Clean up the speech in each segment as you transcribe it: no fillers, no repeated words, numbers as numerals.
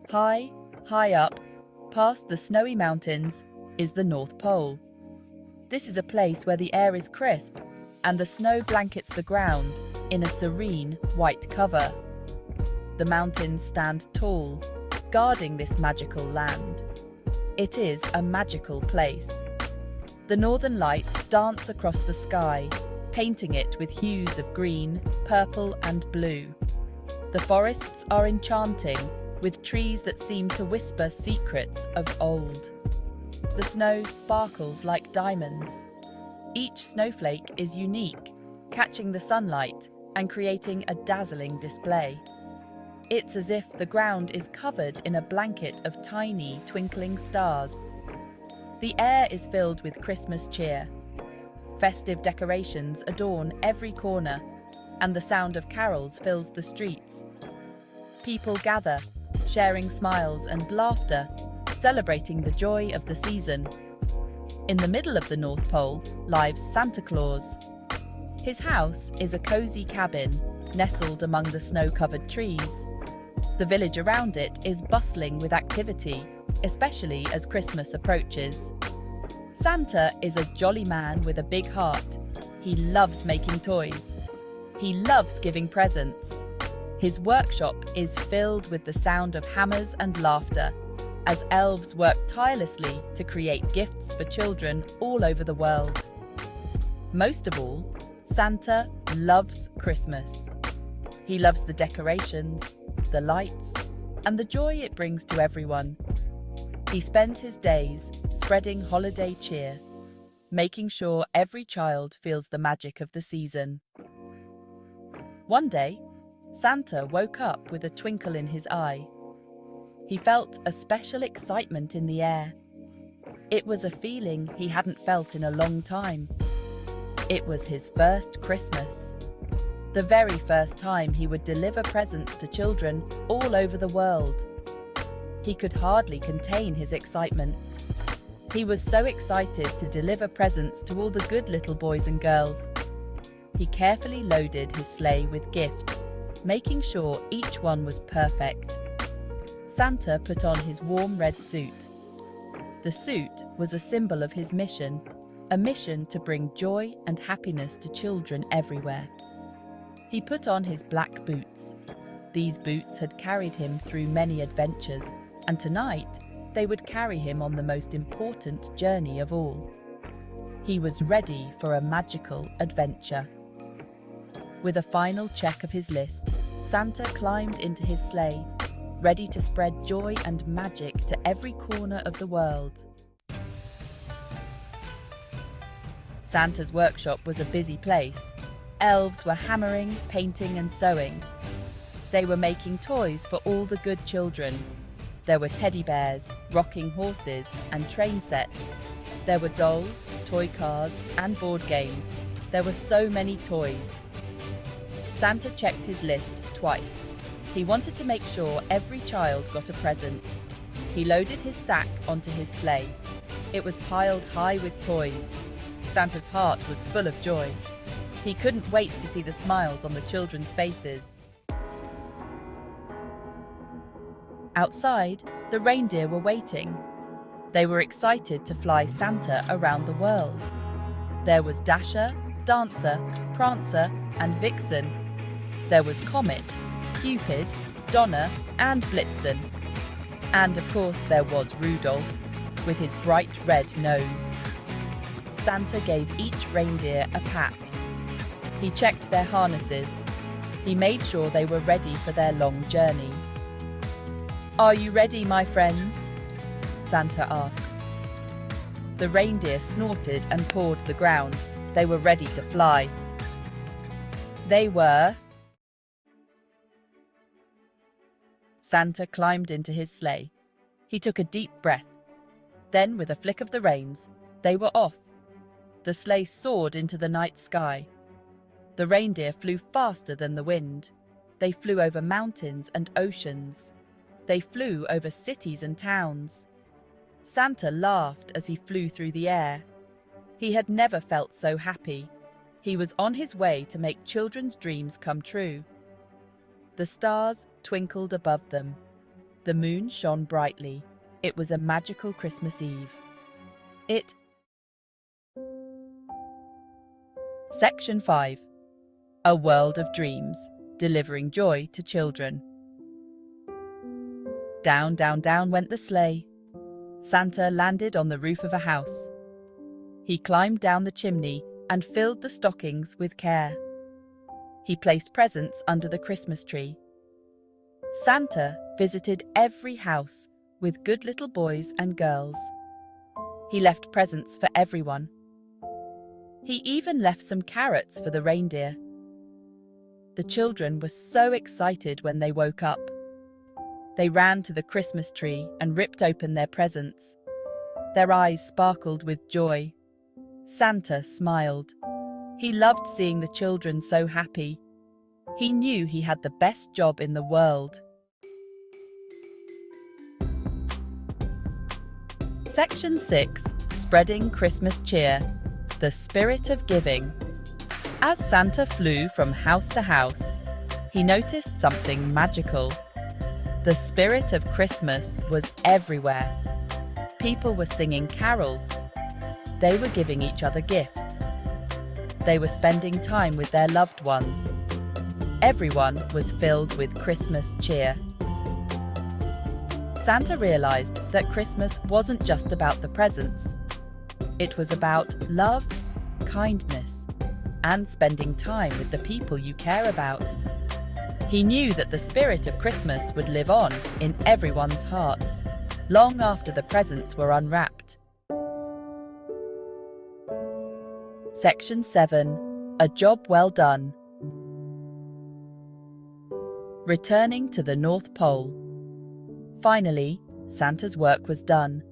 High, high up, past the snowy mountains, is the North Pole. This is a place where the air is crisp and the snow blankets the ground in a serene, white cover. The mountains stand tall, guarding this magical land. It is a magical place. The northern lights dance across the sky, painting it with hues of green, purple, and blue. The forests are enchanting, with trees that seem to whisper secrets of old. The snow sparkles like diamonds. Each snowflake is unique, catching the sunlight and creating a dazzling display. It's as if the ground is covered in a blanket of tiny, twinkling stars. The air is filled with Christmas cheer. Festive decorations adorn every corner, and the sound of carols fills the streets. People gather, sharing smiles and laughter, celebrating the joy of the season. In the middle of the North Pole lives Santa Claus. His house is a cozy cabin nestled among the snow-covered trees. The village around it is bustling with activity, especially as Christmas approaches. Santa is a jolly man with a big heart. He loves making toys. He loves giving presents. His workshop is filled with the sound of hammers and laughter, as elves work tirelessly to create gifts for children all over the world. Most of all, Santa loves Christmas. He loves the decorations, the lights, and the joy it brings to everyone. He spends his days spreading holiday cheer, making sure every child feels the magic of the season. One day, Santa woke up with a twinkle in his eye. He felt a special excitement in the air. It was a feeling he hadn't felt in a long time. It was his first Christmas. The very first time he would deliver presents to children all over the world. He could hardly contain his excitement. He was so excited to deliver presents to all the good little boys and girls. He carefully loaded his sleigh with gifts, making sure each one was perfect. Santa put on his warm red suit. The suit was a symbol of his mission, a mission to bring joy and happiness to children everywhere. He put on his black boots. These boots had carried him through many adventures, and tonight they would carry him on the most important journey of all. He was ready for a magical adventure. With a final check of his list, Santa climbed into his sleigh, ready to spread joy and magic to every corner of the world. Santa's workshop was a busy place. Elves were hammering, painting, and sewing. They were making toys for all the good children. There were teddy bears, rocking horses, and train sets. There were dolls, toy cars, and board games. There were so many toys. Santa checked his list twice. He wanted to make sure every child got a present. He loaded his sack onto his sleigh. It was piled high with toys. Santa's heart was full of joy. He couldn't wait to see the smiles on the children's faces. Outside, the reindeer were waiting. They were excited to fly Santa around the world. There was Dasher, Dancer, Prancer, and Vixen. There was Comet, Cupid, Donner, and Blitzen. And of course there was Rudolph, with his bright red nose. Santa gave each reindeer a pat. He checked their harnesses. He made sure they were ready for their long journey. "Are you ready, my friends?" Santa asked. The reindeer snorted and pawed the ground. They were ready to fly. They were. Santa climbed into his sleigh. He took a deep breath. Then, with a flick of the reins, they were off. The sleigh soared into the night sky. The reindeer flew faster than the wind. They flew over mountains and oceans. They flew over cities and towns. Santa laughed as he flew through the air. He had never felt so happy. He was on his way to make children's dreams come true. The stars twinkled above them. The moon shone brightly. It was a magical Christmas Eve. Section 5. A world of dreams, delivering joy to children. Down, down, down went the sleigh. Santa landed on the roof of a house. He climbed down the chimney and filled the stockings with care. He placed presents under the Christmas tree. Santa visited every house with good little boys and girls. He left presents for everyone. He even left some carrots for the reindeer. The children were so excited when they woke up. They ran to the Christmas tree and ripped open their presents. Their eyes sparkled with joy. Santa smiled. He loved seeing the children so happy. He knew he had the best job in the world. Section 6. Spreading Christmas Cheer. The Spirit of Giving. As Santa flew from house to house, he noticed something magical. The spirit of Christmas was everywhere. People were singing carols. They were giving each other gifts. They were spending time with their loved ones. Everyone was filled with Christmas cheer. Santa realized that Christmas wasn't just about the presents. It was about love, kindness, and spending time with the people you care about. He knew that the spirit of Christmas would live on in everyone's hearts, long after the presents were unwrapped. Section 7. A Job Well Done. Returning to the North Pole. Finally, Santa's work was done.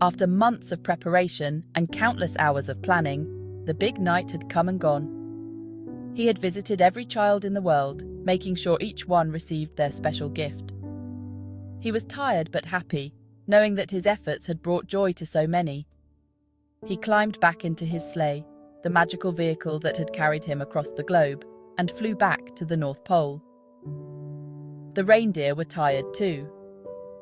After months of preparation and countless hours of planning, the big night had come and gone. He had visited every child in the world, making sure each one received their special gift. He was tired but happy, knowing that his efforts had brought joy to so many. He climbed back into his sleigh, the magical vehicle that had carried him across the globe, and flew back to the North Pole. The reindeer were tired too.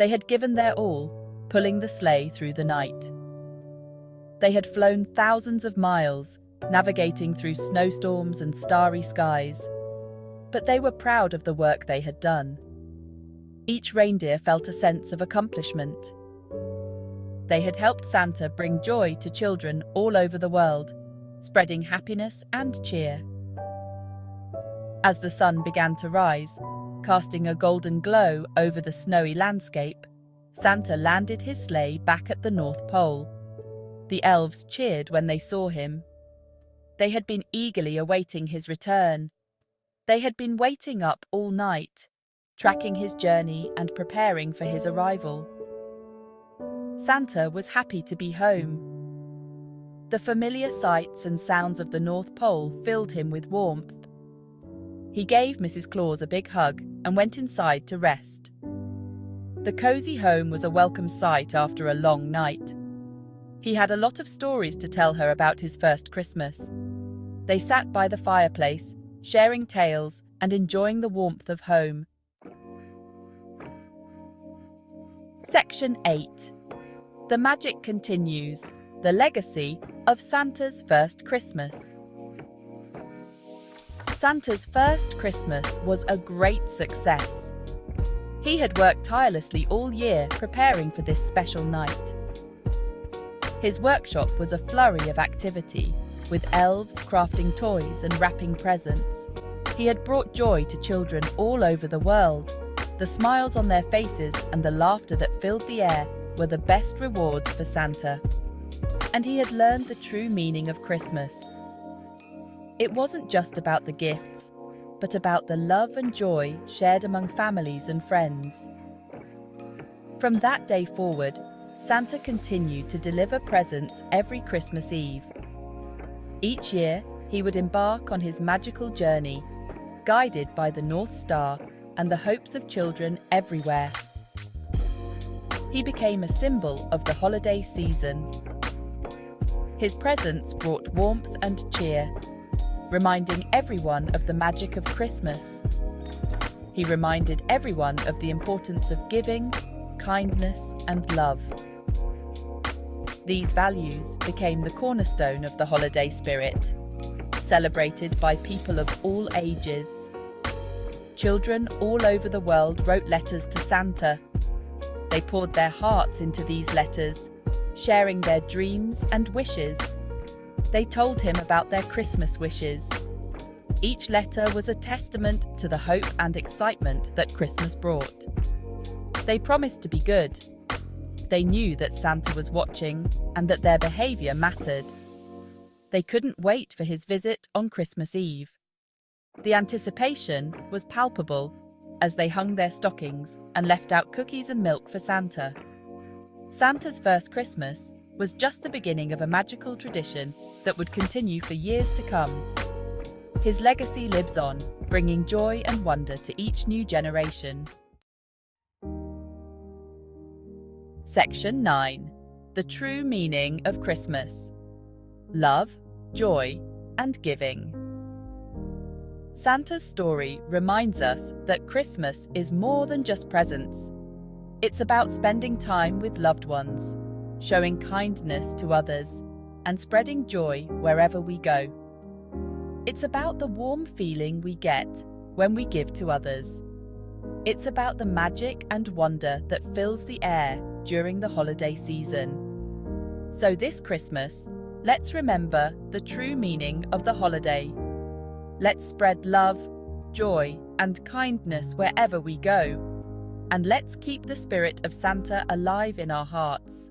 They had given their all, pulling the sleigh through the night. They had flown thousands of miles, navigating through snowstorms and starry skies. But they were proud of the work they had done. Each reindeer felt a sense of accomplishment. They had helped Santa bring joy to children all over the world, spreading happiness and cheer. As the sun began to rise, casting a golden glow over the snowy landscape, Santa landed his sleigh back at the North Pole. The elves cheered when they saw him. They had been eagerly awaiting his return. They had been waiting up all night, tracking his journey and preparing for his arrival. Santa was happy to be home. The familiar sights and sounds of the North Pole filled him with warmth. He gave Mrs. Claus a big hug and went inside to rest. The cozy home was a welcome sight after a long night. He had a lot of stories to tell her about his first Christmas. They sat by the fireplace, sharing tales and enjoying the warmth of home. Section 8. The magic continues. The legacy of Santa's first Christmas. Santa's first Christmas was a great success. He had worked tirelessly all year preparing for this special night. His workshop was a flurry of activity, with elves crafting toys and wrapping presents. He had brought joy to children all over the world. The smiles on their faces and the laughter that filled the air were the best rewards for Santa. And he had learned the true meaning of Christmas. It wasn't just about the gifts, but about the love and joy shared among families and friends. From that day forward, Santa continued to deliver presents every Christmas Eve. Each year, he would embark on his magical journey, guided by the North Star and the hopes of children everywhere. He became a symbol of the holiday season. His presence brought warmth and cheer, reminding everyone of the magic of Christmas. He reminded everyone of the importance of giving, kindness, and love. These values became the cornerstone of the holiday spirit, celebrated by people of all ages. Children all over the world wrote letters to Santa. They poured their hearts into these letters, sharing their dreams and wishes. They told him about their Christmas wishes. Each letter was a testament to the hope and excitement that Christmas brought. They promised to be good. They knew that Santa was watching and that their behavior mattered. They couldn't wait for his visit on Christmas Eve. The anticipation was palpable as they hung their stockings and left out cookies and milk for Santa. Santa's first Christmas was just the beginning of a magical tradition that would continue for years to come. His legacy lives on, bringing joy and wonder to each new generation. Section 9. The true meaning of Christmas. Love, joy, and giving. Santa's story reminds us that Christmas is more than just presents. It's about spending time with loved ones, showing kindness to others, and spreading joy wherever we go. It's about the warm feeling we get when we give to others. It's about the magic and wonder that fills the air during the holiday season. So this Christmas, let's remember the true meaning of the holiday. Let's spread love, joy, and kindness wherever we go. And let's keep the spirit of Santa alive in our hearts.